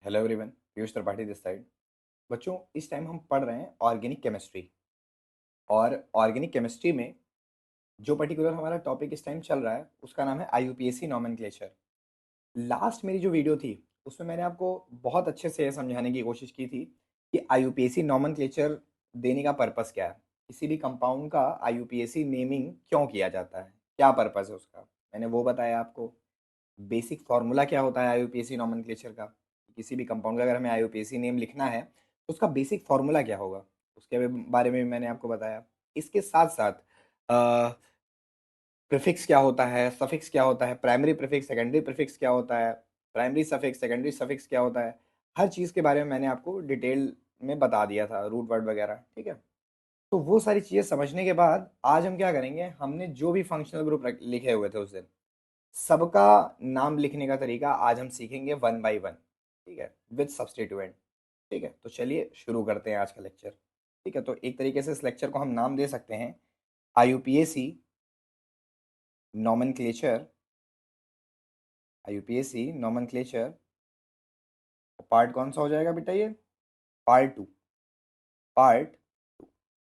Hello everyone, Piyush Tripathi this side. बच्चों, इस time हम पढ़ रहे हैं ऑर्गेनिक केमिस्ट्री। और ऑर्गेनिक केमिस्ट्री में जो पर्टिकुलर हमारा टॉपिक इस टाइम चल रहा है उसका नाम है आईयूपीएसी नॉमेनक्लेचर। लास्ट मेरी जो वीडियो थी उसमें मैंने आपको बहुत अच्छे से समझाने की कोशिश की थी कि आईयूपीएसी नॉमेनक्लेचर देने का पर्पस क्या है, किसी भी कंपाउंड का आईयूपीएसी नेमिंग क्यों किया जाता है, क्या पर्पस है उसका। मैंने वो बताया आपको। बेसिक फार्मूला क्या होता है आईयूपीएसी नॉमेनक्लेचर का, किसी भी कंपाउंड का अगर हमें आईयूपीएसी नेम लिखना है तो उसका बेसिक फार्मूला क्या होगा, उसके बारे में भी मैंने आपको बताया। इसके साथ साथ प्रीफिक्स क्या होता है, सफिक्स क्या होता है, प्राइमरी प्रीफिक्स सेकेंडरी प्रीफिक्स क्या होता है, प्राइमरी सफिक्स सेकेंडरी सफिक्स क्या होता है, हर चीज़ के बारे में मैंने आपको डिटेल में बता दिया था, रूट वर्ड वगैरह। ठीक है, तो वो सारी चीज़ें समझने के बाद आज हम क्या करेंगे, हमने जो भी फंक्शनल ग्रुप लिखे हुए थे उस दिन सबका नाम लिखने का तरीका आज हम सीखेंगे वन बाय वन। ठीक है, विद सब्स्टिट्यूएंट। ठीक है, तो चलिए शुरू करते हैं आज का लेक्चर। ठीक है, तो एक तरीके से इस लेक्चर को हम नाम दे सकते हैं IUPAC nomenclature. IUPAC nomenclature part कौन सा हो जाएगा बेटा, ये पार्ट टू। Part two.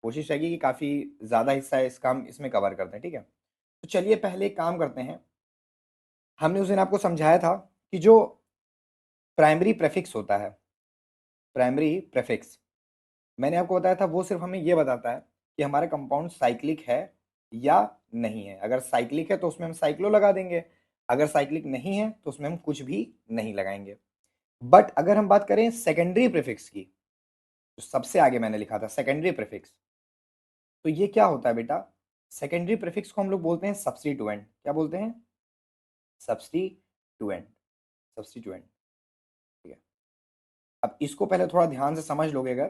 कोशिश रहेगी कि काफ़ी ज़्यादा हिस्सा है इसका हम इसमें कवर करते हैं। ठीक है, तो चलिए पहले एक काम करते हैं। हमने उस दिन आपको समझाया था कि जो प्राइमरी प्रेफिक्स होता है, प्राइमरी प्रेफिक्स मैंने आपको बताया था वो सिर्फ हमें ये बताता है कि हमारा कंपाउंड साइक्लिक है या नहीं है। अगर साइक्लिक है तो उसमें हम साइक्लो लगा देंगे, अगर साइक्लिक नहीं है तो उसमें हम कुछ भी नहीं लगाएंगे। बट अगर हम बात करें सेकेंडरी प्रीफिक्स की, तो सबसे आगे मैंने लिखा था सेकेंडरी प्रीफिक्स। तो ये क्या होता है बेटा, सेकेंडरी प्रीफिक्स को हम लोग बोलते हैं सब्स्टिट्यूएंट। क्या बोलते हैं? सब्स्टिट्यूएंट। सब्स्टिट्यूएंट। ठीक है, अब इसको पहले थोड़ा ध्यान से समझ लोगे अगर,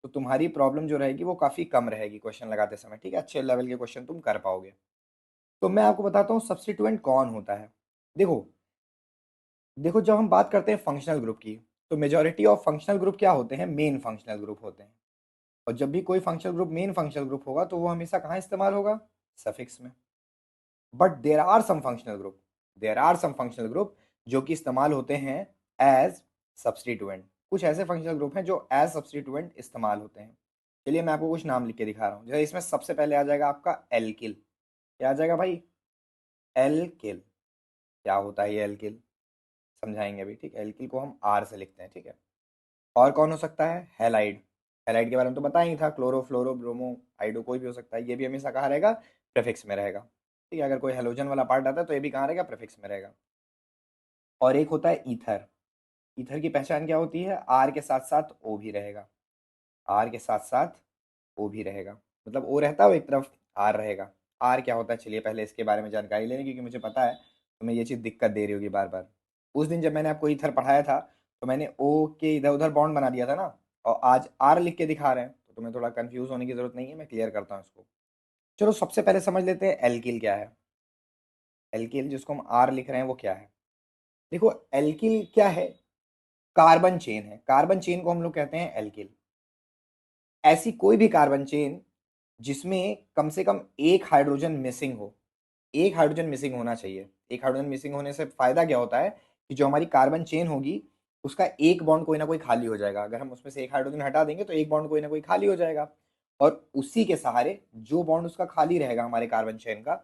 तो तुम्हारी प्रॉब्लम जो रहेगी वो काफ़ी कम रहेगी क्वेश्चन लगाते समय। ठीक है, अच्छे लेवल के क्वेश्चन तुम कर पाओगे। तो मैं आपको बताता हूँ सब्स्टिट्यूएंट कौन होता है। देखो देखो, जब हम बात करते हैं फंक्शनल ग्रुप की, तो मेजॉरिटी ऑफ फंक्शनल ग्रुप क्या होते हैं, मेन फंक्शनल ग्रुप होते हैं। और जब भी कोई functional group main functional group होगा तो वो हमेशा कहाँ इस्तेमाल होगा? सफिक्स में। But there are some functional group जो कि इस्तेमाल होते हैं एज सब्स्टिट्यूएंट। कुछ ऐसे फंक्शनल ग्रुप हैं जो एज सब्स्टिट्यूएंट इस्तेमाल होते हैं। चलिए मैं आपको कुछ नाम लिख के दिखा रहा हूँ। जैसे इसमें सबसे पहले आ जाएगा आपका एल्किल। क्या आ जाएगा भाई? एल्किल। क्या होता है ये एल्किल, समझाएंगे अभी। ठीक है, एल्किल को हम आर से लिखते हैं। ठीक है, और कौन हो सकता है? हैलाइड। हैलाइड के बारे में तो बताया ही था, क्लोरो फ्लोरो ब्रोमो आइडो, कोई भी हो सकता है। ये भी हमेशा कहाँ रहेगा? प्रेफिक्स में रहेगा। ठीक है, अगर कोई हेलोजन वाला पार्ट आता है तो ये भी कहाँ रहेगा? प्रेफिक्स में रहेगा। और एक होता है ईथर। ईथर की पहचान क्या होती है? आर के साथ साथ ओ भी रहेगा। आर के साथ साथ ओ भी रहेगा, मतलब ओ रहता है वो एक तरफ, आर रहेगा। आर क्या होता है, चलिए पहले इसके बारे में जानकारी लेने, क्योंकि मुझे पता है तुम्हें ये चीज़ दिक्कत दे रही होगी बार बार। उस दिन जब मैंने आपको ईथर पढ़ाया था तो मैंने ओ के इधर उधर बॉन्ड बना दिया था ना, और आज आर लिख के दिखा रहे हैं, तो तुम्हें थोड़ा कंफ्यूज होने की जरूरत नहीं है, मैं क्लियर करता हूँ इसको। चलो सबसे पहले समझ लेते हैं एल्किल क्या है। एल्किल जिसको हम आर लिख रहे हैं वो क्या है? देखो, एल्किल क्या है? कार्बन चेन है। कार्बन चेन को हम लोग कहते हैं एल्किल। ऐसी कोई भी कार्बन चेन जिसमें कम से कम एक हाइड्रोजन मिसिंग हो। एक हाइड्रोजन मिसिंग होना चाहिए। एक हाइड्रोजन मिसिंग होने से फायदा क्या होता है कि जो हमारी कार्बन चेन होगी उसका एक बॉन्ड कोई ना कोई खाली हो जाएगा। अगर हम उसमें से एक हाइड्रोजन हटा देंगे तो एक बॉन्ड कोई ना कोई खाली हो जाएगा, और उसी के सहारे जो बॉन्ड उसका खाली रहेगा हमारे कार्बन चेन का,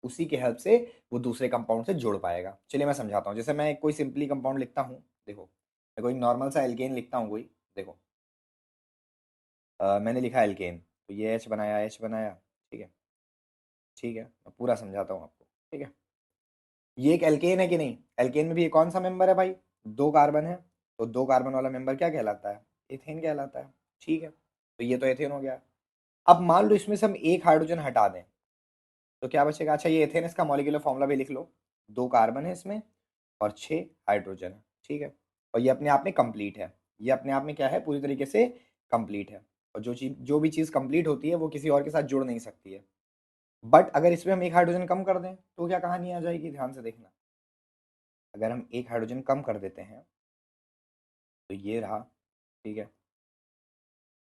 उसी के हेल्प से वो दूसरे कंपाउंड से जुड़ पाएगा। चलिए मैं समझाता हूँ। जैसे मैं कोई सिंपली कंपाउंड लिखता हूँ, देखो मैं कोई नॉर्मल सा एल्केन लिखता हूँ कोई। देखो मैंने लिखा एल्केन, तो ये एच बनाया, एच बनाया। ठीक है, ठीक है, मैं पूरा समझाता हूँ आपको। ठीक है, ये एक एल्केन है कि नहीं? एल्केन में भी ये कौन सा मेंबर है भाई? दो कार्बन है। तो दो कार्बन वाला मेंबर क्या कहलाता है? एथेन कहलाता है। ठीक है, तो ये तो एथेन हो गया। अब मान लो इसमें से हम एक हाइड्रोजन हटा दें तो क्या बचेगा? अच्छा, ये एथेन, इसका मॉलिक्यूलर फॉर्मूला भी लिख लो। दो कार्बन है इसमें और छः हाइड्रोजन है। ठीक है, और ये अपने आप में कंप्लीट है। ये अपने आप में क्या है? पूरी तरीके से कंप्लीट है। और जो भी चीज़ कंप्लीट होती है वो किसी और के साथ जुड़ नहीं सकती है। बट अगर इसमें हम एक हाइड्रोजन कम कर दें तो क्या कहानी आ जाएगी, ध्यान से देखना। अगर हम एक हाइड्रोजन कम कर देते हैं तो ये रहा। ठीक है,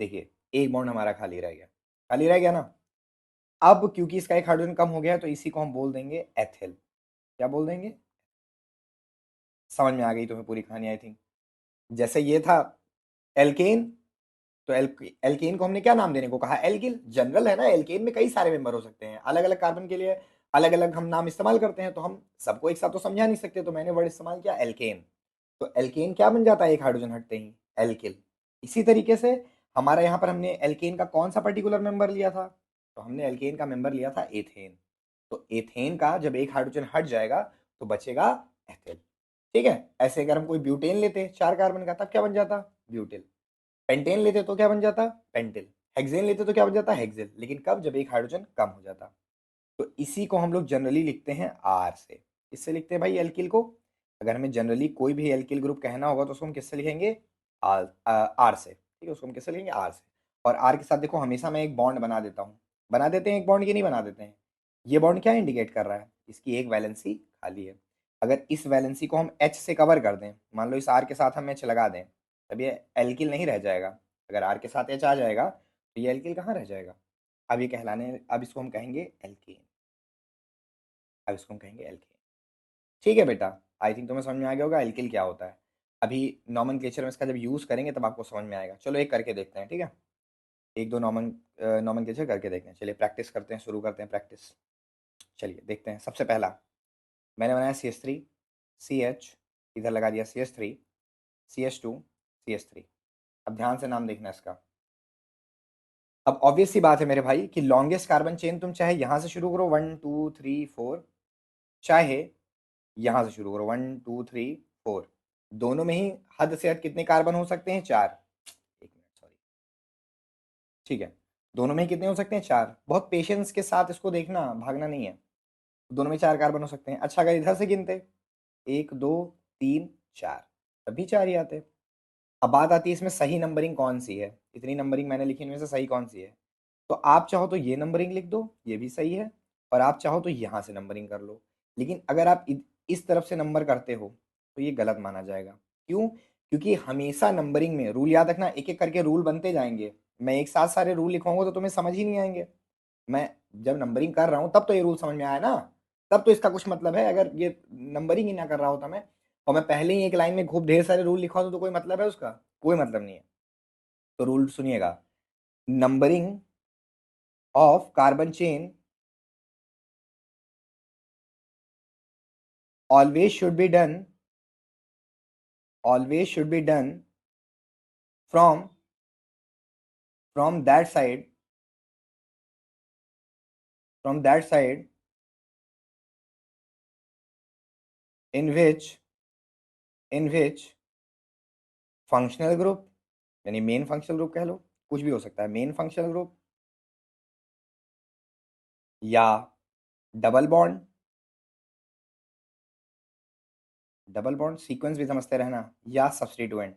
देखिए एक बॉन्ड हमारा खाली रह गया। खाली रह गया ना? अब क्योंकि इसका एक हाइड्रोजन कम हो गया तो इसी को हम बोल देंगे एथिल। क्या बोल देंगे? समझ में आ गई तुम्हें पूरी कहानी आई थिंक। जैसे ये था एल्केन, तो एल्केन को हमने क्या नाम देने को कहा, एल्किल। जनरल है ना, एल्केन में कई सारे मेंबर हो सकते हैं, अलग अलग कार्बन के लिए अलग अलग हम नाम इस्तेमाल करते हैं, तो हम सबको एक साथ तो समझा नहीं सकते, तो मैंने वर्ड इस्तेमाल किया एल्केन। तो एल्केन क्या बन जाता है एक हाइड्रोजन हटते ही, एल्किल। इसी तरीके से हमारा यहाँ पर हमने एल्केन का कौन सा पर्टिकुलर मेंबर लिया था, तो हमने एल्केन का मेंबर लिया था एथेन। तो एथेन का जब एक हाइड्रोजन हट जाएगा तो बचेगा एथिल। ठीक है, ऐसे अगर हम कोई ब्यूटेन लेते 4 कार्बन का, तब क्या बन जाता, ब्यूटिल। पेंटेन लेते तो क्या बन जाता, पेंटिल। हेक्सेन लेते तो क्या बन जाता, हेक्सिल। लेकिन कब, जब एक हाइड्रोजन कम हो जाता। तो इसी को हम लोग जनरली लिखते हैं आर से। किससे लिखते हैं भाई एल्किल को, अगर हमें जनरली कोई भी एल्किल ग्रुप कहना होगा तो उसको हम किससे लिखेंगे, आर से। ठीक है, उसको हम किससे लिखेंगे, आर से। और आर के साथ देखो हमेशा मैं एक बॉन्ड बना देता हूँ, बना देते हैं एक बॉन्ड, ये नहीं बना देते हैं। ये बॉन्ड क्या इंडिकेट कर रहा है, इसकी एक वैलेंसी खाली है। अगर इस वैलेंसी को हम एच से कवर कर दें, मान लो इस आर के साथ हम एच लगा दें, तब ये एल्किल नहीं रह जाएगा। अगर आर के साथ एच आ जाएगा तो ये एल्किल कहाँ रह जाएगा। अब ये कहलाने, अब इसको हम कहेंगे एल्केन। अब इसको हम कहेंगे एल्केन। ठीक है बेटा, आई थिंक तुम्हें समझ में आ गया होगा एल्किल क्या होता है। अभी नॉमेनक्लेचर में इसका जब यूज़ करेंगे तब आपको समझ में आएगा। चलो एक करके देखते हैं, ठीक है। एक दो नॉमेनक्लेचर करके देखते हैं, चलिए प्रैक्टिस करते हैं, शुरू करते हैं प्रैक्टिस। चलिए देखते हैं, सबसे पहला मैंने बनाया CH3, CH, इधर लगा दिया CH3, CH2, CH3। अब ध्यान से नाम देखना इसका। अब ऑब्वियस सी बात है मेरे भाई कि लॉन्गेस्ट कार्बन चेन तुम चाहे यहाँ से शुरू करो 1 2 3 4, चाहे यहाँ से शुरू करो 1 2 3 4, दोनों में ही हद से हद कितने कार्बन हो सकते हैं, 4। एक मिनट, सॉरी। ठीक है, दोनों में ही कितने हो सकते हैं, 4। बहुत पेशेंस के साथ इसको देखना, भागना नहीं है। दोनों में 4 कार्बन हो सकते हैं। अच्छा, अगर इधर से गिनते 1 2 3 4, तभी 4 ही आते। अब बात आती है इसमें सही नंबरिंग कौन सी है, इतनी नंबरिंग मैंने लिखी इनमें से सही कौन सी है। तो आप चाहो तो ये नंबरिंग लिख दो, ये भी सही है। और आप चाहो तो यहाँ से नंबरिंग कर लो। लेकिन अगर आप इस तरफ से नंबर करते हो तो ये गलत माना जाएगा। क्यों, क्योंकि हमेशा नंबरिंग में रूल याद रखना, एक एक करके रूल बनते जाएंगे। मैं एक साथ सारे रूल लिखवाऊंगा तो तुम्हें समझ ही नहीं आएंगे। मैं जब नंबरिंग कर रहा हूँ तब तो ये रूल समझ में आया ना, तब तो इसका कुछ मतलब है। अगर ये नंबरिंग ही ना कर रहा होता मैं, और मैं पहले ही एक लाइन में खूब ढेर सारे रूल लिखवा दूँ, तो कोई मतलब है उसका, कोई मतलब नहीं है। तो रूल सुनिएगा, numbering of carbon chain always should be done, always should be done from that side, from that side in which functional group, यानी मेन फंक्शनल ग्रुप कह लो, कुछ भी हो सकता है, मेन फंक्शनल ग्रुप या double bond, double bond sequence भी समझते रहना, या सब्स्टिट्यूएंट,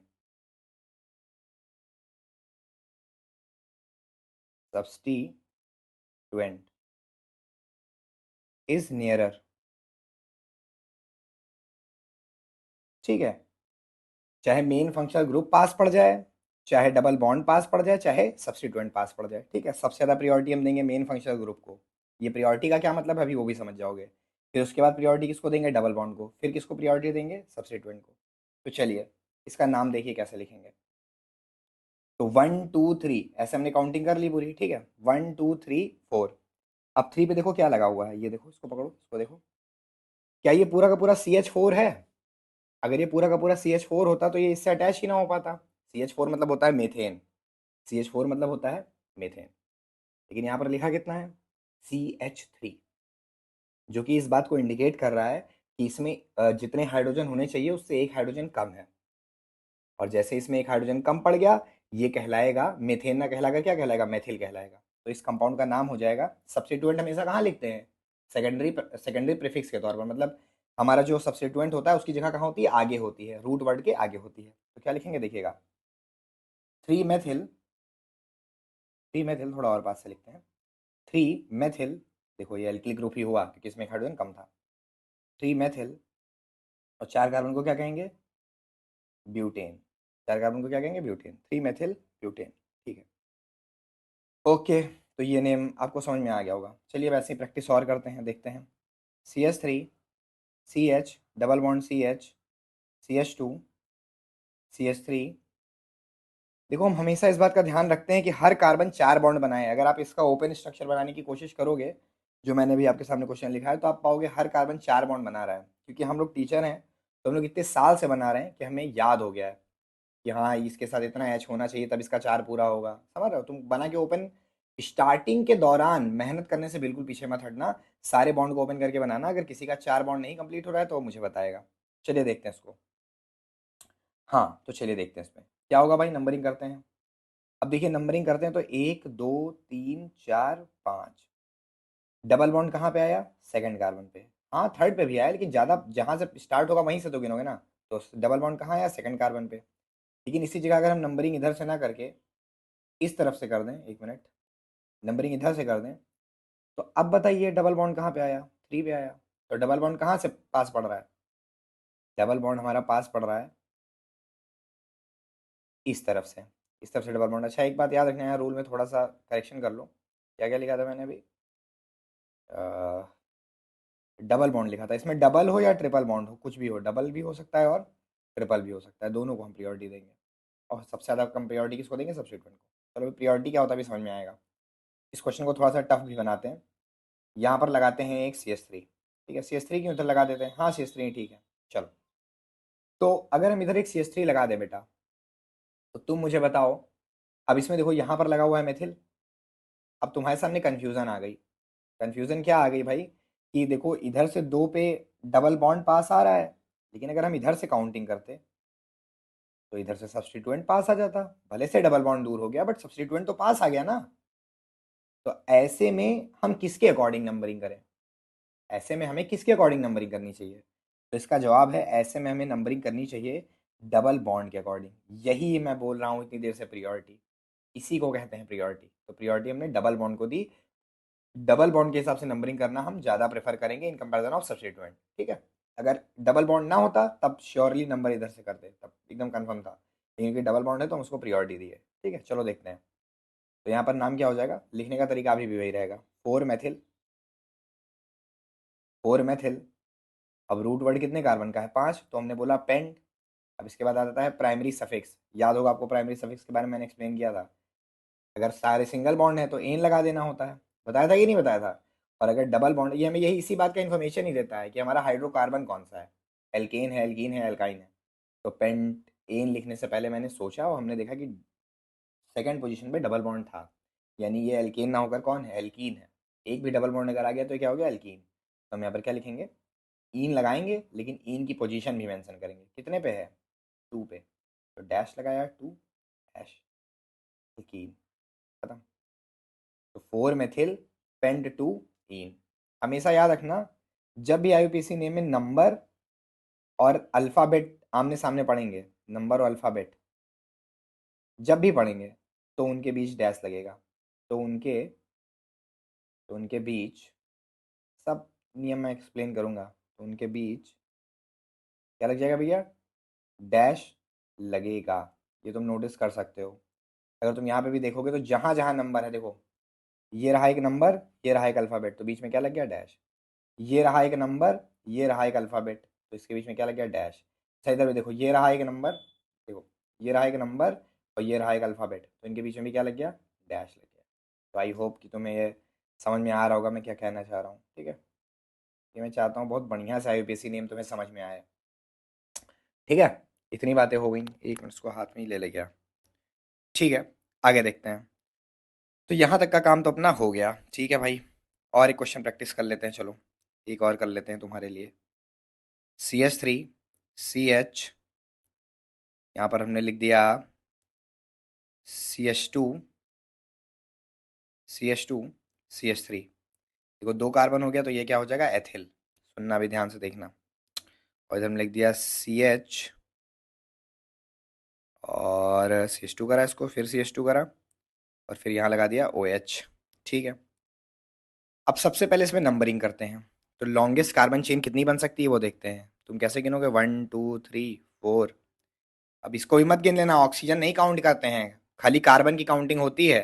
सब्स्टिट्यूएंट इज नियरर। ठीक है, चाहे मेन फंक्शनल ग्रुप पास पड़ जाए, चाहे डबल बॉन्ड पास पड़ जाए, चाहे सब्स्टिट्यूएंट पास पड़ जाए। ठीक है, सबसे ज़्यादा प्रियोरिटी हम देंगे मेन फंक्शनल ग्रुप को। ये प्रियोरिटी का क्या मतलब है अभी वो भी समझ जाओगे। फिर उसके बाद प्रियोरिटी किसको देंगे, डबल बॉन्ड को। फिर किसको प्रियोरिटी देंगे, सब्स्टिट्यूएंट को। तो चलिए इसका नाम देखिए कैसे लिखेंगे। तो 1 2 3 ऐसे हमने काउंटिंग कर ली पूरी। ठीक है, 1 2 3 4। अब 3 पे देखो क्या लगा हुआ है, ये देखो, इसको पकड़ो, इसको देखो। क्या ये पूरा का पूरा CH4 है। अगर ये पूरा का पूरा CH4 होता तो ये इससे अटैच ही ना हो पाता। CH4 मतलब होता है मेथेन, CH4 मतलब होता है मेथेन। लेकिन यहाँ पर लिखा कितना है, CH3, जो कि इस बात को इंडिकेट कर रहा है कि इसमें जितने हाइड्रोजन होने चाहिए उससे एक हाइड्रोजन कम है। और जैसे इसमें एक हाइड्रोजन कम पड़ गया, ये कहलाएगा मेथेन, ना कहलाएगा, क्या कहलाएगा, मेथिल कहलाएगा। तो इस कंपाउंड का नाम हो जाएगा। सब्स्टिट्यूएंट हमेशा कहाँ लिखते हैं, सेकेंडरी, सेकेंडरी प्रीफिक्स के तौर पर। मतलब हमारा जो सब्स्टिट्यूएंट होता है उसकी जगह कहाँ होती है, आगे होती है, रूट वर्ड के आगे होती है। तो क्या लिखेंगे देखिएगा, 3 मेथिल, 3 मेथिल, थोड़ा और पास से लिखते हैं, 3 मेथिल। देखो ये एल्किल ग्रुप ही हुआ क्योंकि इसमें एक हाइड्रोजन कम था। 3 मेथिल, और 4 कार्बन को क्या कहेंगे, ब्यूटेन। 4 कार्बन को क्या कहेंगे, ब्यूटेन, 3 मेथिल ब्यूटेन। ठीक है, ओके। तो ये नेम आपको समझ में आ गया होगा। चलिए वैसे ही प्रैक्टिस और करते हैं, देखते हैं। CH3, CH, double bond CH, CH2, CH3। देखो हम हमेशा इस बात का ध्यान रखते हैं कि हर कार्बन 4 बॉन्ड बनाए। अगर आप इसका ओपन स्ट्रक्चर बनाने की कोशिश करोगे, जो मैंने भी आपके सामने क्वेश्चन लिखा है, तो आप पाओगे हर कार्बन 4 बॉन्ड बना रहा है। क्योंकि हम लोग टीचर हैं, तो हम लोग इतने साल से बना रहे हैं कि हमें याद हो गया है कि हाँ इसके साथ इतना एच होना चाहिए तब इसका 4 पूरा होगा। समझ रहे हो? तुम बना के ओपन स्टार्टिंग के दौरान मेहनत करने से बिल्कुल पीछे मत हटना। सारे बॉन्ड को ओपन करके बनाना। अगर किसी का 4 बॉन्ड नहीं कंप्लीट हो रहा है तो वो मुझे बताएगा। चलिए देखते हैं इसको। हाँ तो चलिए देखते हैं इसमें क्या होगा भाई। नंबरिंग करते हैं। अब देखिए नंबरिंग करते हैं तो 1 2 3 4 5। डबल बॉन्ड कहाँ पे आया? सेकंड कार्बन पे। हाँ थर्ड पे भी आया, लेकिन ज़्यादा जहाँ से स्टार्ट होगा वहीं से तो गिनोगे ना। तो डबल बॉन्ड कहाँ आया? सेकंड कार्बन पे। लेकिन इसी जगह अगर हम नंबरिंग इधर से ना करके इस तरफ से कर दें, एक मिनट, नंबरिंग इधर से कर दें, तो अब बताइए डबल बॉन्ड कहाँ पे आया? 3 पे आया। तो डबल बॉन्ड कहाँ से पास पड़ रहा है? डबल बॉन्ड हमारा पास पड़ रहा है इस तरफ से। इस तरफ से डबल बॉन्ड। अच्छा एक बात याद रखना है, रूल में थोड़ा सा करेक्शन कर लो। क्या क्या लिखा था मैंने अभी? डबल बॉन्ड लिखा था। इसमें डबल हो या ट्रिपल बॉन्ड हो, कुछ भी हो, डबल भी हो सकता है और ट्रिपल भी हो सकता है, दोनों को हम प्रियोरिटी देंगे। और सबसे ज़्यादा कम प्रियोरिटी किसको देंगे? सब्स्टिट्यूएंट को। चलो प्रियोरिटी क्या होता है भी समझ में आएगा। इस क्वेश्चन को थोड़ा सा टफ भी बनाते हैं। यहाँ पर लगाते हैं एक CH3। ठीक है, CH3 क्यों इधर लगा देते हैं? हाँ CH3 ठीक है। चलो तो अगर हम इधर एक CH3 लगा दें बेटा, तो तुम मुझे बताओ। अब इसमें देखो यहाँ पर लगा हुआ है मेथिल। अब तुम्हारे सामने कंफ्यूजन आ गई। कंफ्यूजन क्या आ गई भाई? कि देखो इधर से 2 पे डबल बॉन्ड पास आ रहा है, लेकिन अगर हम इधर से काउंटिंग करते तो इधर से सब्स्टिट्यूएंट पास आ जाता। भले से डबल बॉन्ड दूर हो गया बट सब्स्टिट्यूएंट तो पास आ गया ना। तो ऐसे में हम किसके अकॉर्डिंग नंबरिंग करें? ऐसे में हमें किसके अकॉर्डिंग नंबरिंग करनी चाहिए? तो इसका जवाब है ऐसे में हमें नंबरिंग करनी चाहिए डबल बॉन्ड के अकॉर्डिंग। यही मैं बोल रहा हूँ इतनी देर से, प्रियोरिटी। इसी को कहते हैं प्रियोरिटी। तो प्रियोरिटी हमने डबल बॉन्ड को दी। डबल बॉन्ड के हिसाब से नंबरिंग करना हम ज़्यादा प्रेफर करेंगे इन कंपैरिजन ऑफ सब्स्टिट्यूएंट। ठीक है। अगर डबल बॉन्ड ना होता तब श्योरली नंबर इधर से करते, तब एकदम कंफर्म था। लेकिन क्योंकि डबल बॉन्ड है तो हम उसको प्रियोरिटी दी है। ठीक है चलो देखते हैं। तो यहाँ पर नाम क्या हो जाएगा? लिखने का तरीका अभी भी वही रहेगा, 4 मेथिल। 4 मेथिल। अब रूट वर्ड कितने कार्बन का है? 5, तो हमने बोला पेंट। अब इसके बाद आ जाता है प्राइमरी सफिक्स। याद होगा आपको प्राइमरी सफिक्स के बारे में मैंने एक्सप्लेन किया था। अगर सारे सिंगल बॉन्ड है तो एन लगा देना होता है। बताया था कि नहीं बताया था? और अगर डबल बॉन्ड, ये हमें यही इसी बात का इन्फॉर्मेशन ही देता है कि हमारा हाइड्रोकार्बन कौन सा है, एल्केन है, एल्कीन है, एल्काइन है। तो पेंट एन लिखने से पहले मैंने सोचा और हमने देखा कि सेकंड पोजीशन पे डबल बॉन्ड था। यानी ये एल्केन ना होकर कौन है? एल्कीन है। एक भी डबल बॉन्ड अगर आ गया तो ये क्या हो गया? एल्कीन। तो हम यहाँ पर क्या लिखेंगे? ईन लगाएंगे, लेकिन ईन की पोजीशन भी मेंशन करेंगे। कितने पे है? 2 पे। तो डैश लगाया 2 डैश एल्कीन। खत्म। तो 4 मेथिल पेंट 2 ईन। हमेशा याद रखना, जब भी IUPAC नेम में नंबर और अल्फ़ाबेट आमने सामने पढ़ेंगे, नंबर और अल्फ़ाबेट जब भी पढ़ेंगे, तो उनके बीच डैश लगेगा। तो उनके बीच सब नियम मैं एक्सप्लेन करूंगा। तो उनके बीच क्या लग जाएगा भैया? डैश लगेगा। ये तुम नोटिस कर सकते हो। अगर तुम यहाँ पे भी देखोगे तो जहाँ जहाँ नंबर है, देखो ये रहा एक नंबर, ये रहा एक अल्फ़ाबेट, तो बीच में क्या लग गया? डैश। ये रहा एक नंबर, ये रहा एक अल्फ़ाबेट, तो इसके बीच में क्या लग गया? डैश। अच्छा इधर भी देखो, ये रहा एक नंबर, देखो ये रहा एक नंबर और ये रहा एक अल्फ़ाबेट, तो इनके बीच में भी क्या लग गया? डैश लग गया। तो आई होप कि तुम्हें ये समझ में आ रहा होगा मैं क्या कहना चाह रहा हूँ। ठीक है। ये मैं चाहता हूँ बहुत बढ़िया सा IUPAC नेम तुम्हें समझ में आए। ठीक है। इतनी बातें हो गई, एक मिनट इसको हाथ में ही ले ले गया। ठीक है, आगे देखते हैं। तो यहाँ तक का काम तो अपना हो गया। ठीक है भाई, और एक क्वेश्चन प्रैक्टिस कर लेते हैं। चलो एक और कर लेते हैं तुम्हारे लिए। CH3 CH, यहाँ पर हमने लिख दिया CH2 CH2 CH3। देखो 2 कार्बन हो गया तो ये क्या हो जाएगा? एथिल। सुनना भी ध्यान से देखना। और इधर हमने लिख दिया CH और CH2 करा, इसको फिर CH2 करा और फिर यहाँ लगा दिया OH। ठीक है। अब सबसे पहले इसमें नंबरिंग करते हैं। तो लॉन्गेस्ट कार्बन चेन कितनी बन सकती है वो देखते हैं। तुम कैसे गिनोगे? 1 2 3 4। अब इसको भी मत गिन लेना, ऑक्सीजन नहीं काउंट करते हैं, खाली कार्बन की काउंटिंग होती है।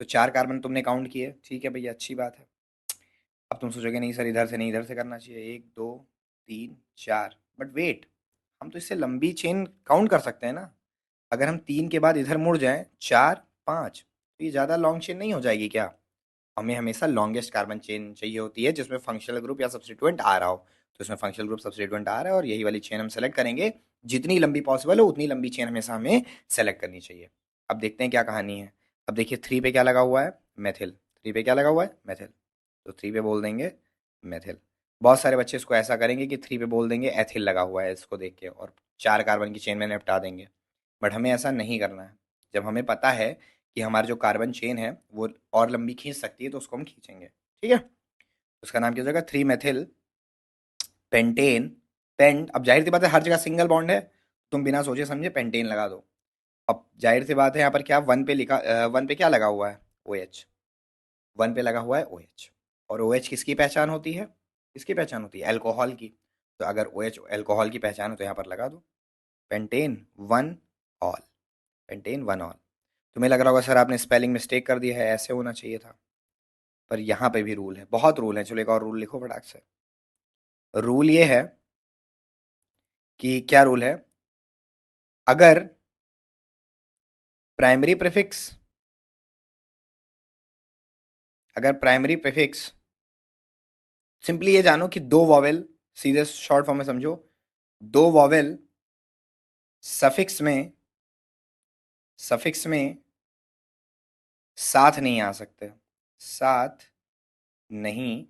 तो 4 कार्बन तुमने काउंट किए, ठीक है भैया, अच्छी बात है। अब तुम सोचोगे नहीं सर इधर से नहीं इधर से करना चाहिए, 1 2 3 4, बट वेट, हम तो इससे लंबी चेन काउंट कर सकते हैं ना। अगर हम 3 के बाद इधर मुड़ जाएँ 4, 5 तो ये ज़्यादा लॉन्ग चेन नहीं हो जाएगी क्या? हमें हमेशा लॉन्गेस्ट कार्बन चेन चाहिए होती है जिसमें फंक्शनल ग्रुप या सब्स्टिट्यूएंट आ रहा हो। तो इसमें फंक्शनल ग्रुप सब्स्टिट्यूएंट आ रहा है और यही वाली चेन हम सेलेक्ट करेंगे। जितनी लंबी पॉसिबल हो उतनी लंबी चेन हमेशा हमें सेलेक्ट करनी चाहिए। अब देखते हैं क्या कहानी है। अब देखिए 3 पे क्या लगा हुआ है? मेथिल। 3 पे क्या लगा हुआ है? मेथिल। तो 3 पे बोल देंगे मेथिल। बहुत सारे बच्चे इसको ऐसा करेंगे कि 3 पे बोल देंगे एथिल लगा हुआ है इसको देख के, और 4 कार्बन की चेन में निपटा देंगे। बट हमें ऐसा नहीं करना है। जब हमें पता है कि हमारी जो कार्बन चेन है वो और लंबी खींच सकती है तो उसको हम खींचेंगे। ठीक है, उसका नाम क्या हो जाएगा? 3 मेथिल पेंटेन। पेंट, अब जाहिर सी बात है हर जगह सिंगल बॉन्ड है, तुम बिना सोचे समझे पेंटेन लगा दो। अब जाहिर सी बात है यहाँ पर क्या वन पे लिखा, वन पे क्या लगा हुआ है? O H. वन पे लगा हुआ है ओ एच। और ओ एच किसकी पहचान होती है? किसकी पहचान होती है? अल्कोहल की। तो अगर ओ एच अल्कोहल की पहचान है तो यहाँ पर लगा दो pentane one all. Pentane one all. तुम्हें लग रहा होगा सर आपने स्पेलिंग मिस्टेक कर दिया है, ऐसे होना चाहिए था। पर यहाँ पे भी रूल है, बहुत रूल है। चलो एक और रूल लिखो फटाक से। रूल ये है कि क्या रूल है? अगर प्राइमरी प्रीफिक्स, अगर प्राइमरी प्रीफिक्स, सिंपली ये जानो कि दो वॉवेल, सीधे शॉर्ट फॉर्म में समझो, दो वॉवेल सफिक्स में, सफिक्स में साथ नहीं आ सकते, साथ नहीं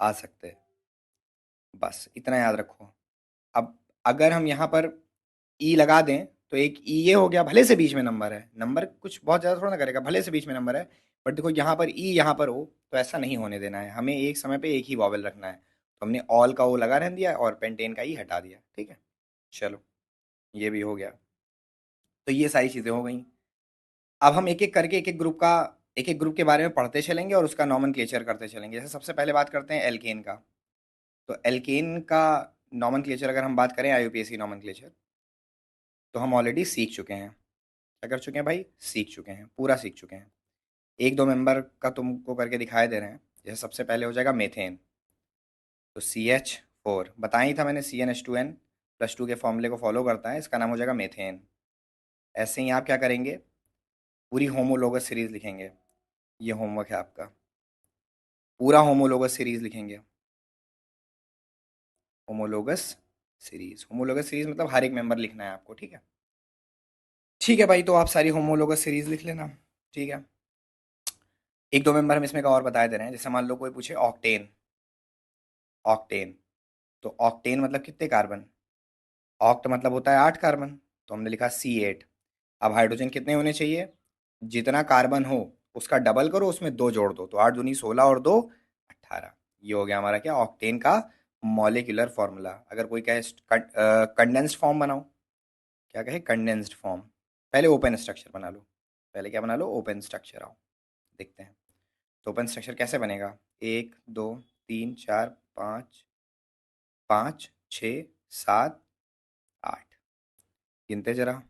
आ सकते। बस इतना याद रखो। अब अगर हम यहाँ पर ई लगा दें तो एक ई ये हो गया, भले से बीच में नंबर है, नंबर कुछ बहुत ज़्यादा थोड़ा ना करेगा, भले से बीच में नंबर है। बट देखो यहाँ पर ई यहाँ पर हो, तो ऐसा नहीं होने देना है, हमें एक समय पे एक ही वॉवेल रखना है। तो हमने ऑल का ओ लगा रहने दिया और पेंटेन का ई हटा दिया। ठीक है, चलो ये भी हो गया। तो ये सारी चीज़ें हो गई। अब हम एक एक करके एक एक ग्रुप का, एक एक ग्रुप के बारे में पढ़ते चलेंगे और उसका नॉमनक्लेचर करते चलेंगे। जैसे सबसे पहले बात करते हैं एल्केन का। तो एल्केन का नॉमनक्लेचर अगर हम बात करें, आईयूपीएसी नॉमनक्लेचर, तो हम ऑलरेडी सीख चुके हैं। क्या कर चुके हैं भाई? सीख चुके हैं, पूरा सीख चुके हैं। एक दो मेंबर का तुमको करके दिखाई दे रहे हैं। जैसे सबसे पहले हो जाएगा मेथेन। तो CH4 बताया ही था मैंने, CnH2n प्लस 2 के फॉर्मूले को फॉलो करता है, इसका नाम हो जाएगा मेथेन। ऐसे ही आप क्या करेंगे? पूरी होमोलोगस सीरीज लिखेंगे। ये होमवर्क है आपका, पूरा होमोलोगस सीरीज लिखेंगे। होमोलोगस सीरीज, होमोलोगस सीरीज मतलब हर एक मेंबर लिखना है आपको। ठीक है, ठीक है भाई, तो आप सारी होमोलोगस सीरीज लिख लेना। ठीक है, एक दो मेंबर हम इसमें का और बता दे रहे हैं। जैसे मान लो कोई पूछे ऑक्टेन, ऑक्टेन, तो ऑक्टेन मतलब कितने कार्बन? ऑक्ट मतलब होता है 8 कार्बन, तो हमने लिखा C8। अब हाइड्रोजन कितने होने चाहिए? जितना कार्बन हो उसका डबल करो, उसमें 2 जोड़ दो, तो 8 दूनी 16 और 2 18। ये हो गया हमारा क्या? ऑक्टेन का मॉलिक्यूलर फॉर्मूला। अगर कोई कहे कंडेंस्ड फॉर्म बनाओ, क्या कहे? Condensed form. पहले ओपन स्ट्रक्चर बना लो, पहले क्या बना लो? Open structure. आओ देखते हैं। तो ओपन स्ट्रक्चर कैसे बनेगा? 1 2 3 4 5, 5 6 7 8। गिनते जरा।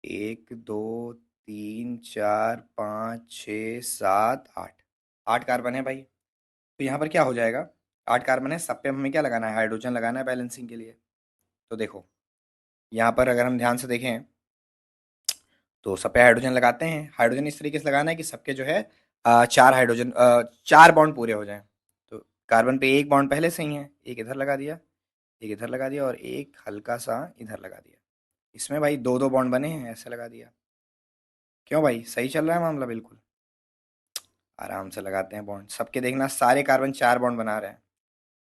1 2 3 4 5 6 7 8। 8 कार्बन है भाई। तो यहाँ पर क्या हो जाएगा? 8 कार्बन है, सब पे हमें क्या लगाना है? हाइड्रोजन लगाना है बैलेंसिंग के लिए। तो देखो यहाँ पर अगर हम ध्यान से देखें तो सब पे हाइड्रोजन लगाते हैं। हाइड्रोजन इस तरीके से लगाना है कि सबके जो है 4 हाइड्रोजन, 4 बॉन्ड पूरे हो जाएं। तो कार्बन पे एक बॉन्ड पहले से ही है, एक इधर लगा दिया, एक इधर लगा दिया और एक हल्का सा इधर लगा दिया। इसमें भाई दो दो बॉन्ड बने हैं, ऐसे लगा दिया। क्यों भाई, सही चल रहा है मामला? बिल्कुल आराम से लगाते हैं बॉन्ड। सबके देखना सारे कार्बन 4 बॉन्ड बना रहे हैं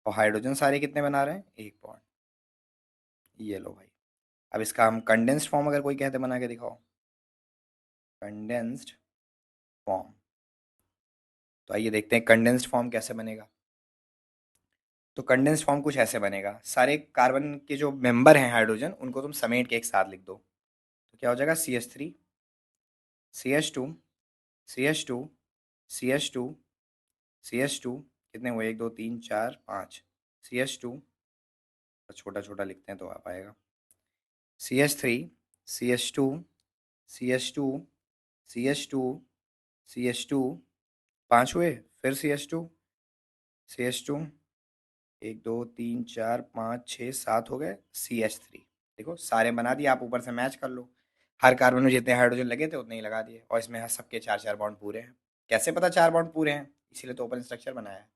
और हाइड्रोजन सारे कितने बना रहे हैं? एक बॉन्ड। ये लो भाई। अब इसका हम कंडेंस्ड फॉर्म अगर कोई कहते बना के दिखाओ, कंडेंस्ड फॉर्म। तो आइए देखते हैं कंडेंस्ड फॉर्म कैसे बनेगा। तो कंडेंस्ड फॉर्म कुछ ऐसे बनेगा। सारे कार्बन के जो मेंबर हैं हाइड्रोजन, उनको तुम समेट के एक साथ लिख दो। तो क्या हो जाएगा? CH3, CH2, CH2, CH2, CH2। कितने हुए? 1 2 3 4 5। CH2, छोटा छोटा लिखते हैं तो आ पाएगा। CH3, CH2, CH2, CH2, CH2। 5 हुए, फिर CH2, CH2, 1 2 3 4 5 6 7 हो गए, CH3। देखो सारे बना दिए, आप ऊपर से मैच कर लो। हर कार्बन में जितने हाइड्रोजन लगे थे उतने ही लगा दिए, और इसमें सबके चार चार बॉन्ड पूरे हैं। कैसे पता चार बॉन्ड पूरे हैं? इसीलिए तो ओपन स्ट्रक्चर बनाया है।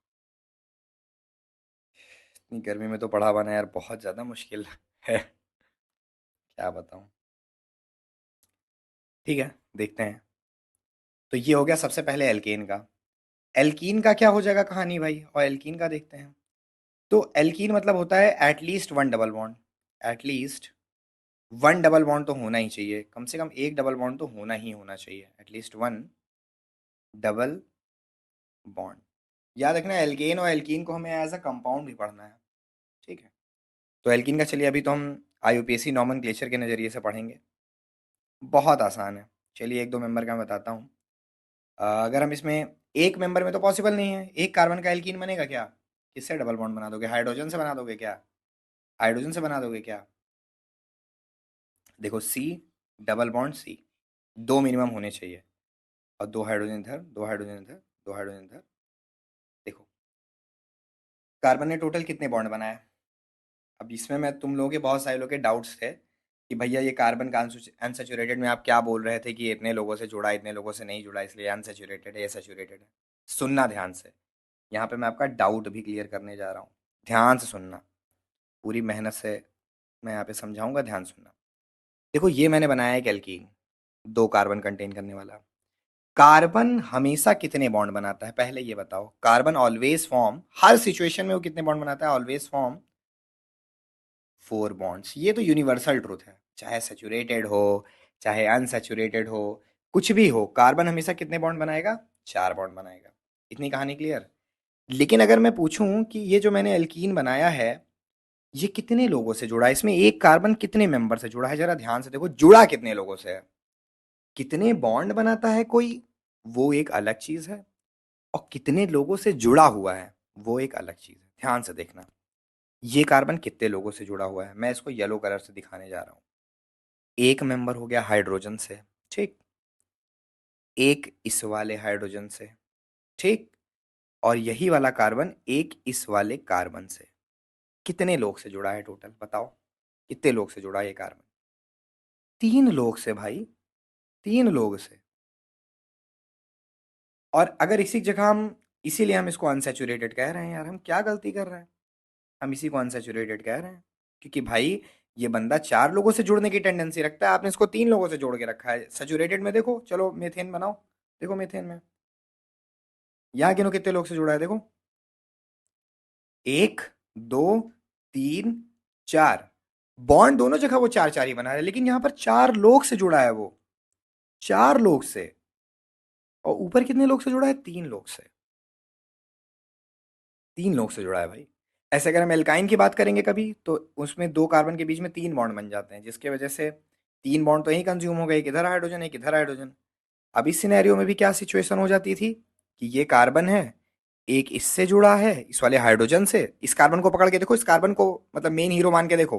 इतनी गर्मी में तो पढ़ा बना यार बहुत ज़्यादा मुश्किल है, क्या बताऊँ। ठीक है, देखते हैं। तो ये हो गया सबसे पहले एल्केन का। एल्कीन का क्या हो जाएगा कहानी भाई, और एल्कीन का देखते हैं। तो एल्कीन मतलब होता है at least one double bond. At least one double bond तो होना ही चाहिए, कम से कम एक डबल बॉन्ड तो होना ही होना चाहिए, एटलीस्ट वन डबल बॉन्ड। याद रखना एल्केन और एल्कीन को हमें एज अ कंपाउंड भी पढ़ना है, ठीक है। तो एल्कीन का चलिए अभी तो हम आईयूपीएसी नॉमेनक्लेचर के नज़रिए से पढ़ेंगे। बहुत आसान है, चलिए एक दो मेंबर का मैं बताता हूँ। अगर हम इसमें एक मेंबर में तो पॉसिबल नहीं है, एक कार्बन का एल्कीन बनेगा क्या? किससे डबल बॉन्ड बना दोगे? हाइड्रोजन से बना दोगे क्या? हाइड्रोजन से बना दोगे क्या? देखो सी, डबल बॉन्ड सी, दो मिनिमम होने चाहिए, और दो हाइड्रोजन इधर, दो हाइड्रोजन इधर, दो हाइड्रोजन इधर। देखो कार्बन ने टोटल कितने बॉन्ड बनाए? अब इसमें मैं तुम लोगों के बहुत सारे लोगों के डाउट्स थे कि भैया ये कार्बन का अनसेचुरेटेड में आप क्या बोल रहे थे कि इतने लोगों से जुड़ा, इतने लोगों से नहीं जुड़ा, इसलिए अनसेचुरेटेड है, ये सैचुरेटेड है। सुनना ध्यान से, यहाँ पे मैं आपका डाउट भी क्लियर करने जा रहा हूँ। ध्यान से सुनना, पूरी मेहनत से मैं यहाँ पे समझाऊंगा, ध्यान सुनना। देखो ये मैंने बनाया एक एल्कीन, दो कार्बन कंटेन करने वाला। कार्बन हमेशा कितने बॉन्ड बनाता है पहले ये बताओ? कार्बन ऑलवेज फॉर्म, हर सिचुएशन में वो कितने बॉन्ड बनाता है? Always form four bonds. ये तो यूनिवर्सल ट्रूथ है, चाहे सैचुरेटेड हो चाहे अनसैचुरेटेड हो, कुछ भी हो, कार्बन हमेशा कितने बॉन्ड बनाएगा? चार बॉन्ड बनाएगा। इतनी कहानी क्लियर। लेकिन अगर मैं पूछूं कि ये जो मैंने एल्कीन बनाया है ये कितने लोगों से जुड़ा है, इसमें एक कार्बन कितने मेंबर से जुड़ा है, जरा ध्यान से देखो, जुड़ा कितने लोगों से है। कितने बॉन्ड बनाता है कोई, वो एक अलग चीज है, और कितने लोगों से जुड़ा हुआ है वो एक अलग चीज है। ध्यान से देखना, ये कार्बन कितने लोगों से जुड़ा हुआ है, मैं इसको येलो कलर से दिखाने जा रहा हूं। एक मेंबर हो गया हाइड्रोजन से, ठीक। एक इस वाले हाइड्रोजन से, ठीक। और यही वाला कार्बन एक इस वाले कार्बन से। कितने लोग से जुड़ा है टोटल बताओ? कितने लोग से जुड़ा है ये कार्बन? तीन लोग से भाई, तीन लोग से। और अगर इसी जगह हम, इसीलिए हम इसको अनसैचुरेटेड कह रहे हैं यार, हम क्या गलती कर रहे हैं? हम इसी को अनसैचुरेटेड कह रहे हैं क्योंकि भाई ये बंदा चार लोगों से जुड़ने की टेंडेंसी रखता है, आपने इसको तीन लोगों से जोड़ के रखा है। सैचुरेटेड में देखो, चलो मीथेन बनाओ, देखो मीथेन में यहाँ गिनो कितने लोग से जुड़ा है, देखो एक, दो, तीन, चार। बॉन्ड दोनों जगह वो चार चार ही बना रहा है, लेकिन यहां पर चार लोग से जुड़ा है वो, चार लोग से। और ऊपर कितने लोग से जुड़ा है? तीन लोग से, तीन लोग से जुड़ा है भाई। ऐसे अगर हम एल्काइन की बात करेंगे कभी, तो उसमें दो कार्बन के बीच में तीन बॉन्ड बन जाते हैं, जिसके वजह से तीन बॉन्ड तो यही कंज्यूम हो गए, एक इधर हाइड्रोजन एक इधर हाइड्रोजन। अब इस सिनेरियो में भी क्या सिचुएशन हो जाती थी कि ये कार्बन है, एक इससे जुड़ा है इस वाले हाइड्रोजन से, इस कार्बन को पकड़ के देखो, इस कार्बन को मतलब मेन हीरो मान के देखो,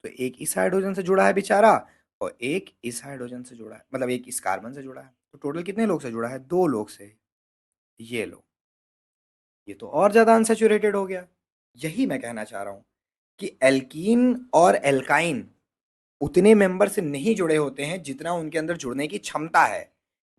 तो एक इस हाइड्रोजन से जुड़ा है बेचारा, और एक इस हाइड्रोजन से जुड़ा है, मतलब एक इस कार्बन से जुड़ा है। तो टोटल कितने लोग से जुड़ा है? दो लोग से। ये लो, ये तो और ज्यादा अनसेचुरेटेड हो गया। यही मैं कहना चाह रहा हूं कि एल्कीन और एल्काइन उतने मेंबर से नहीं जुड़े होते हैं जितना उनके अंदर जुड़ने की क्षमता है।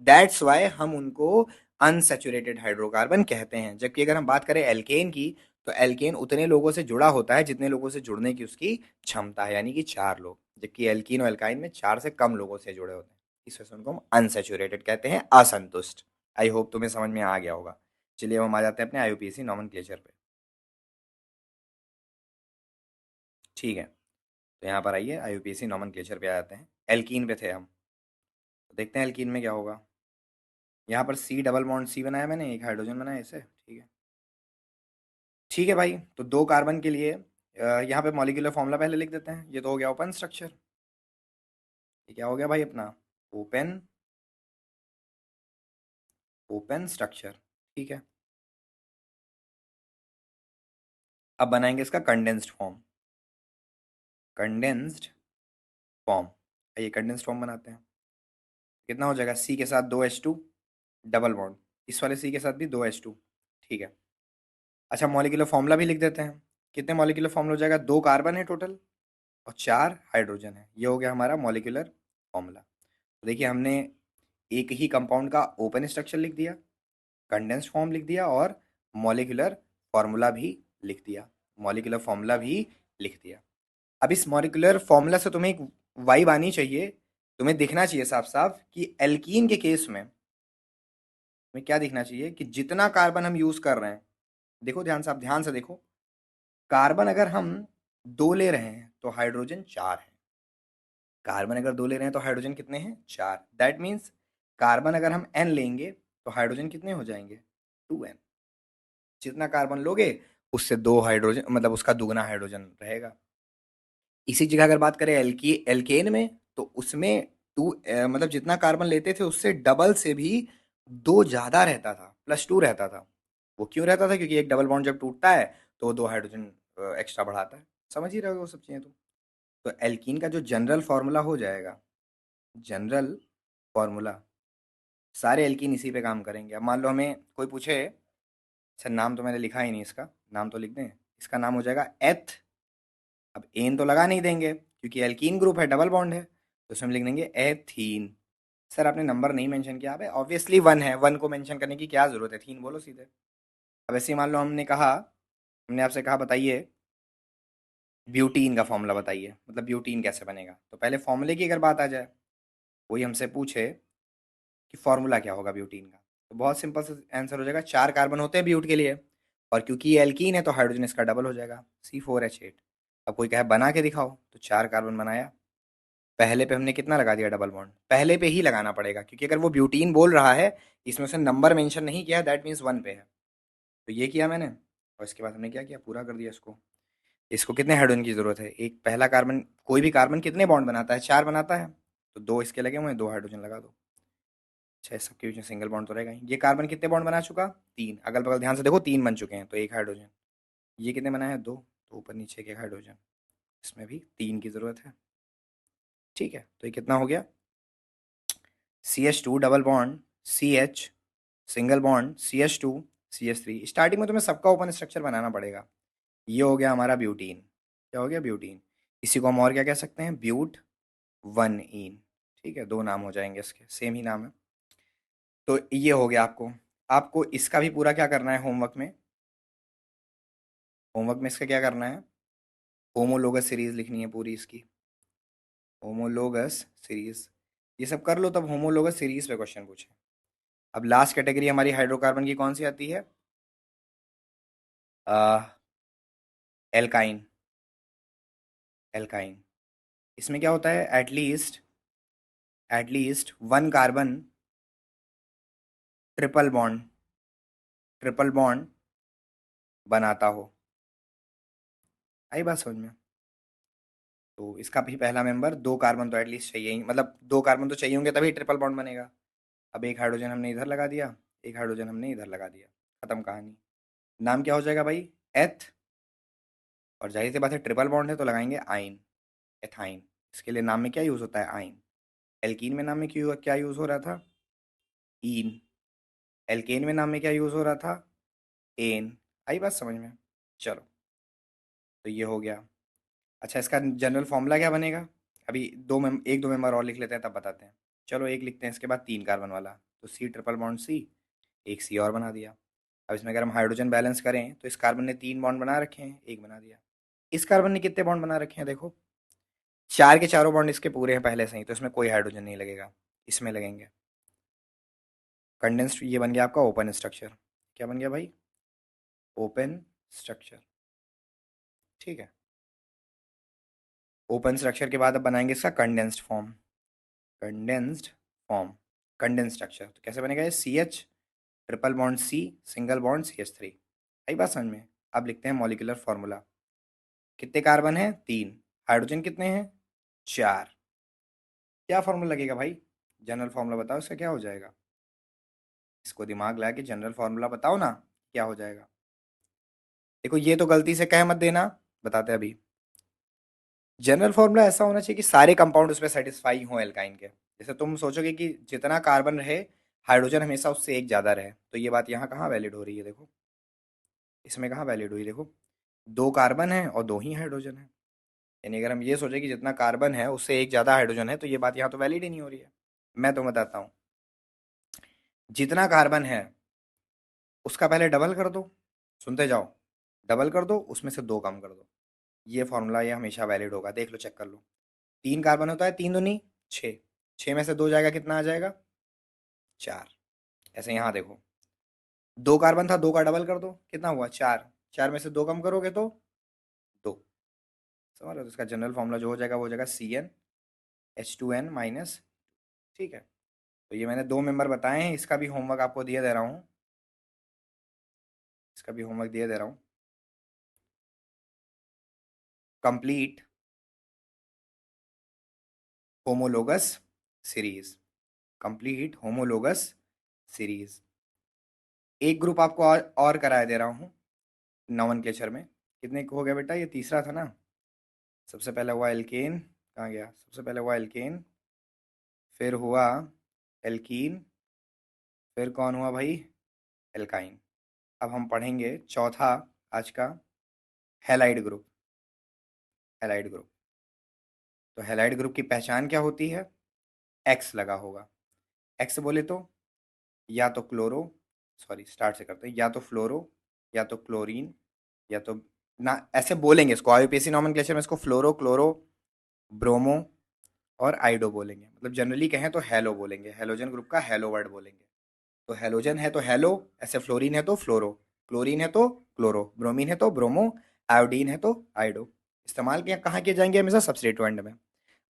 दैट्स वाई हम उनको अनसैचुरेटेड हाइड्रोकार्बन कहते हैं। जबकि अगर हम बात करें एल्केन की, तो एल्केन उतने लोगों से जुड़ा होता है जितने लोगों से जुड़ने की उसकी क्षमता है, यानी कि चार लोग। जबकि एल्कीन और एल्काइन में चार से कम लोगों से जुड़े होते हैं, इस वजह से उनको हम अनसैचुरेटेड कहते हैं, असंतुष्ट। आई होप तुम्हें समझ में आ गया होगा। चलिए अब हम आ जाते हैं अपने आईयूपीएसी नॉमेनक्लेचर पे। ठीक है, तो यहाँ पर आइए आईयूपीएसी नॉमेनक्लेचर पे आ जाते हैं। एल्कीन पे थे हम, तो देखते हैं एल्कीन में क्या होगा। यहाँ पर सी डबल बॉन्ड सी बनाया मैंने, एक हाइड्रोजन बनाया इसे, ठीक है। ठीक है भाई, तो दो कार्बन के लिए यहाँ पे मॉलिक्यूलर फॉर्मूला पहले लिख देते हैं। ये तो हो गया ओपन स्ट्रक्चर। ये क्या हो गया भाई अपना? ओपन, ओपन स्ट्रक्चर, ठीक है। अब बनाएंगे इसका कंडेंस्ड फॉर्म, कंडेंस्ड फॉर्म। ये कंडेंस्ड फॉर्म बनाते हैं। कितना हो जाएगा? सी के साथ दो H2 डबल बॉन्ड, इस वाले सी के साथ भी दो H2, ठीक है। अच्छा, मॉलिक्यूलर फॉर्मूला भी लिख देते हैं। कितने मॉलिक्यूलर फॉर्मूला हो जाएगा? 2 कार्बन है टोटल और 4 हाइड्रोजन है। ये हो गया हमारा मॉलिक्यूलर फॉर्मूला। तो देखिए हमने एक ही कंपाउंड का ओपन स्ट्रक्चर लिख दिया, कंडेंस्ड फॉर्म लिख दिया और मॉलिक्यूलर फॉर्मूला भी लिख दिया। मॉलिक्यूलर फॉर्मूला भी लिख दिया। अब इस मॉलिक्यूलर फॉर्मूला से तुम्हें एक वाइब आनी चाहिए, तुम्हें दिखना चाहिए साफ साफ कि एल्कीन के केस में तुम्हें क्या दिखना चाहिए कि जितना कार्बन हम यूज कर रहे हैं, देखो ध्यान से, आप ध्यान से देखो, कार्बन अगर हम 2 ले रहे हैं तो हाइड्रोजन 4 है। कार्बन अगर 2 ले रहे हैं तो हाइड्रोजन कितने हैं? 4। दैट मीन्स कार्बन अगर हम n लेंगे तो हाइड्रोजन कितने हो जाएंगे? 2n। जितना कार्बन लोगे उससे 2 हाइड्रोजन, मतलब उसका दुगना हाइड्रोजन रहेगा। इसी जगह अगर बात करें एल्केन में, तो उसमें मतलब जितना कार्बन लेते थे उससे डबल से भी 2 ज्यादा रहता था, +2 रहता था। वो क्यों रहता था? क्योंकि एक डबल बॉन्ड जब टूटता है तो वो 2 हाइड्रोजन एक्स्ट्रा बढ़ाता है। समझ ही रहे हो वो सब चीजें तुम। तो एल्कीन का जो जनरल फॉर्मूला हो जाएगा, जनरल फॉर्मूला, सारे एल्कीन इसी पे काम करेंगे। अब मान लो हमें कोई पूछे, अच्छा नाम तो मैंने लिखा ही नहीं इसका, नाम तो लिख दें। इसका नाम हो जाएगा एथ। अब एन तो लगा नहीं देंगे क्योंकि एल्कीन ग्रुप है, डबल बॉन्ड है, तो उसमें हम लिख देंगे एथीन। सर आपने नंबर नहीं मेंशन किया है, ऑब्वियसली 1 है, 1 को मेंशन करने की क्या जरूरत है, थीन बोलो सीधे। अब ऐसे ही मान लो हमने कहा, हमने आपसे कहा बताइए ब्यूटीन का फॉर्मूला बताइए, मतलब ब्यूटीन कैसे बनेगा, तो पहले फॉर्मूले की अगर बात आ जाए, कोई हमसे पूछे कि फॉर्मूला क्या होगा ब्यूटीन का, तो बहुत सिंपल सा आंसर हो जाएगा, 4 कार्बन होते हैं ब्यूट के लिए, और क्योंकि ये एल्कीन है तो हाइड्रोजन इसका डबल हो जाएगा, C4H8। अब कोई कहे बना के दिखाओ, तो 4 कार्बन बनाया, पहले पे हमने कितना लगा दिया डबल बॉन्ड, पहले पे ही लगाना पड़ेगा क्योंकि अगर वो ब्यूटीन बोल रहा है, इसमें से नंबर मेंशन नहीं किया, दैट मीन्स 1 पे है। तो ये किया मैंने, और इसके बाद हमने क्या किया, पूरा कर दिया इसको। इसको कितने हाइड्रोजन की जरूरत है? एक पहला कार्बन, कोई भी कार्बन कितने बॉन्ड बनाता है? 4 बनाता है, तो 2 इसके लगे हुए हैं, 2 हाइड्रोजन लगा दो। अच्छा, इस सबके बीच में सिंगल बॉन्ड तो रहेगा ही। ये कार्बन कितने बॉन्ड बना चुका? 3। अगल बगल ध्यान से देखो, 3 बन चुके हैं, तो 1 हाइड्रोजन। ये कितने बनाए हैं? 2। तो ऊपर नीचे के हाइड्रोजन, इसमें भी 3 की जरूरत है। ठीक है, तो ये कितना हो गया? CH2 double bond CH, single bond CH2 CH3। Starting में तुम्हें सबका ओपन स्ट्रक्चर बनाना पड़ेगा। ये हो गया हमारा ब्यूटीन। क्या हो गया? ब्यूटीन। इसी को हम और क्या कह सकते हैं? ब्यूट 1 इन। ठीक है, 2 नाम हो जाएंगे इसके, सेम ही नाम है। तो ये हो गया आपको। आपको इसका भी पूरा क्या करना है होमवर्क में? होमवर्क में इसका क्या करना है? होमोलोगस सीरीज लिखनी है पूरी इसकी, होमोलोगस सीरीज। ये सब कर लो, तब होमोलोगस सीरीज पे क्वेश्चन पूछे। अब लास्ट कैटेगरी हमारी हाइड्रोकार्बन की कौन सी आती है? एल्काइन। एल्काइन, इसमें क्या होता है? At least 1 carbon triple bond, triple bond बनाता हो। आई बात समझ में? तो इसका भी पहला मेंबर, 2 कार्बन तो एटलीस्ट चाहिए ही, मतलब 2 कार्बन तो चाहिए होंगे तभी ट्रिपल बॉन्ड बनेगा। अब एक हाइड्रोजन हमने इधर लगा दिया, एक हाइड्रोजन हमने इधर लगा दिया, खत्म कहानी। नाम क्या हो जाएगा भाई? एथ। और जाहिर सी बात है ट्रिपल बॉन्ड है तो लगाएंगे आइन, एथाइन। इसके लिए नाम में क्या यूज होता है? आइन। एल्कीन में नाम में क्यों क्या यूज हो रहा था? ईन। एल्केन में नाम में क्या यूज हो रहा था? एन। आई बात समझ में? चलो, तो ये हो गया। अच्छा, इसका जनरल फॉर्मूला क्या बनेगा? अभी एक दो मेंबर और लिख लेते हैं तब बताते हैं। चलो एक लिखते हैं, इसके बाद 3 कार्बन वाला, तो C ट्रिपल बॉन्ड C, एक C और बना दिया। अब इसमें अगर हम हाइड्रोजन बैलेंस करें तो इस कार्बन ने 3 बॉन्ड बना रखे हैं, एक बना दिया। इस कार्बन ने कितने बॉन्ड बना रखे हैं? देखो, 4 के चारों बॉन्ड इसके पूरे हैं पहले से ही, तो इसमें कोई हाइड्रोजन नहीं लगेगा, इसमें लगेंगे। कंडेंस्ड, ये बन गया आपका ओपन स्ट्रक्चर। क्या बन गया भाई? Open structure. ठीक है, ओपन स्ट्रक्चर के बाद अब बनाएंगे इसका condensed form. Condensed form, condensed structure तो कैसे बनेगा? ये CH triple bond C, single bond CH3। आई बात समझ में? अब लिखते हैं मॉलिक्यूलर फॉर्मूला। कितने कार्बन है? 3। हाइड्रोजन कितने हैं? 4। क्या फॉर्मूला लगेगा भाई? जनरल फॉर्मूला बताओ, इसका क्या हो जाएगा? इसको दिमाग लगा के जनरल फॉर्मूला बताओ ना, क्या हो जाएगा? देखो ये तो गलती से कह मत देना, बताते हैं अभी। जनरल फॉर्मूला ऐसा होना चाहिए कि सारे कंपाउंड उसमें सेटिस्फाई हो एल्काइन के। जैसे तुम सोचोगे कि जितना कार्बन रहे, हाइड्रोजन हमेशा उससे एक ज्यादा रहे, तो ये बात यहाँ कहाँ वैलिड हो रही है? देखो, इसमें कहाँ वैलिड हुई देखो, 2 कार्बन है और 2 ही हाइड्रोजन है। यानी अगर हम ये सोचें कि जितना कार्बन है उससे एक ज़्यादा हाइड्रोजन है, तो ये बात यहाँ तो वैलिड ही नहीं हो रही है। मैं तो बताता हूँ, जितना कार्बन है उसका पहले डबल कर दो, सुनते जाओ, डबल कर दो, उसमें से 2 कम कर दो। ये फॉर्मूला ये हमेशा वैलिड होगा, देख लो, चेक कर लो। 3 कार्बन होता है, 3 दूनी 6, 6 में से 2 जाएगा, कितना आ जाएगा, 4। ऐसे यहाँ देखो, 2 कार्बन था, 2 का डबल कर दो, कितना हुआ, 4, 4 में से 2 कम करोगे तो 2। समझ लो, तो इसका जनरल फॉर्मूला जो हो जाएगा वो हो जाएगा CnH2n-। ठीक है, तो ये मैंने 2 मेंबर बताए हैं, इसका भी होमवर्क आपको दिए दे रहा हूँ, इसका भी होमवर्क दिए दे रहा हूँ। Complete homologous series, complete homologous series. एक ग्रुप आपको और कराया दे रहा हूँ नोमेनक्लेचर में। कितने हो गया बेटा, ये तीसरा था ना। सबसे पहले हुआ एल्केन, कहाँ गया, सबसे पहले हुआ एल्केन, फिर हुआ एल्कीन, फिर कौन हुआ भाई, एल्काइन। अब हम पढ़ेंगे चौथा आज का, हैलाइड ग्रुप। हैलाइड ग्रुप, तो हैलाइड ग्रुप की पहचान क्या होती है, एक्स लगा होगा। एक्स बोले तो या तो क्लोरो, सॉरी स्टार्ट से करते हैं, या तो फ्लोरो, या तो क्लोरीन, या तो, ना ऐसे बोलेंगे इसको, आईयूपीएसी नॉमेनक्लेचर में इसको फ्लोरो, क्लोरो, ब्रोमो और आइडो बोलेंगे। मतलब जनरली कहें तो हेलो बोलेंगे, हेलोजन ग्रुप का हेलो वर्ड बोलेंगे। तो हेलोजन है तो हेलो, ऐसे फ्लोरीन है तो फ्लोरो, क्लोरीन है तो क्लोरो, ब्रोमीन है तो ब्रोमो, आयोडीन है तो आइडो। इस्तेमाल किया कहाँ किए जाएंगे, हमेशा सब्स्टिट्यूएंट में।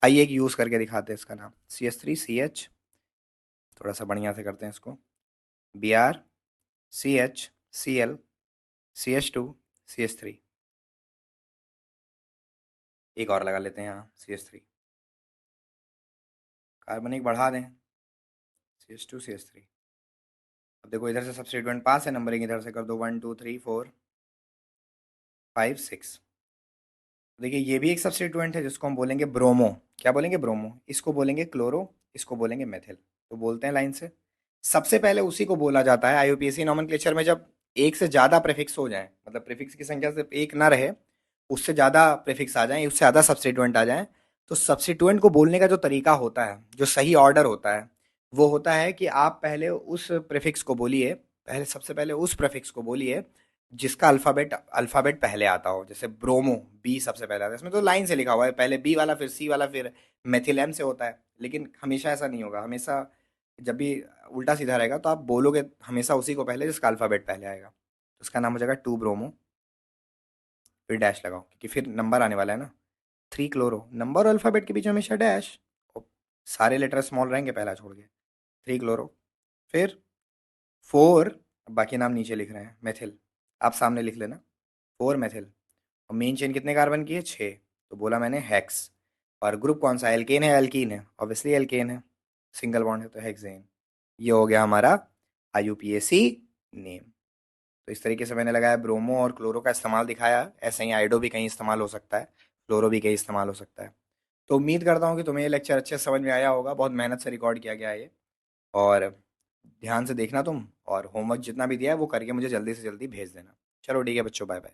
आइए एक यूज़ करके दिखाते हैं इसका नाम, CH3CH, थोड़ा सा बढ़िया से करते हैं इसको, BrCH Cl CH2CH3, एक और लगा लेते हैं यहाँ CH3, कार्बनिक बढ़ा दें, CH2CH3। अब देखो इधर से सब्स्टिट्यूएंट पास है, नंबरिंग इधर से कर दो, 1 2 3 4 5 6। देखिए ये भी एक सब्स्टिट्यूएंट है जिसको हम बोलेंगे ब्रोमो। क्या बोलेंगे, ब्रोमो। इसको बोलेंगे क्लोरो, इसको बोलेंगे मेथिल। तो बोलते हैं लाइन से, सबसे पहले उसी को बोला जाता है आईयूपीएसी नोमेनक्लेचर में जब एक से ज़्यादा प्रीफिक्स हो जाए, मतलब प्रीफिक्स की संख्या सिर्फ एक ना रहे, उससे ज़्यादा प्रीफिक्स आ जाए, उससे ज़्यादा सब्स्टिट्यूएंट आ जाए, तो सब्स्टिट्यूएंट को बोलने का जो तरीका होता है, जो सही ऑर्डर होता है, वो होता है कि आप पहले उस प्रीफिक्स को बोलिए, पहले सबसे पहले उस प्रीफिक्स को बोलिए जिसका अल्फ़ाबेट अल्फ़ाबेट पहले आता हो। जैसे ब्रोमो, बी सबसे पहले आता है, इसमें तो लाइन से लिखा हुआ है, पहले बी वाला फिर सी वाला फिर मेथिल एम से होता है। लेकिन हमेशा ऐसा नहीं होगा, हमेशा जब भी उल्टा सीधा रहेगा तो आप बोलोगे हमेशा उसी को पहले जिसका अल्फ़ाबेट पहले आएगा। तो उसका नाम हो जाएगा 2 ब्रोमो, फिर डैश लगाओ क्योंकि फिर नंबर आने वाला है ना। 3 क्लोरो, नंबर और अल्फ़ाबेट के बीच में हमेशा डैश, और सारे लेटर स्मॉल रहेंगे पहला छोड़ के। 3 क्लोरो, फिर 4, बाकी नाम नीचे लिख रहे हैं, मेथिल, आप सामने लिख लेना, 4 मेथिल। और मेन चेन कितने कार्बन की है, 6, तो बोला मैंने हेक्स। और ग्रुप कौन सा, एल्केन है एल्कीन है, ऑब्वियसली एल्केन है, सिंगल बॉन्ड है तो हेक्सेन। ये हो गया हमारा आईयूपीएसी नेम। तो इस तरीके से मैंने लगाया, ब्रोमो और क्लोरो का इस्तेमाल दिखाया, ऐसे ही आइडो भी कहीं इस्तेमाल हो सकता है, फ्लोरो भी कहीं इस्तेमाल हो सकता है। तो उम्मीद करता हूँ कि तुम्हें ये लेक्चर अच्छे से समझ में आया होगा, बहुत मेहनत से रिकॉर्ड किया गया है ये। और ध्यान से देखना तुम, और होमवर्क जितना भी दिया है वो करके मुझे जल्दी से जल्दी भेज देना। चलो ठीक है बच्चों, बाय बाय।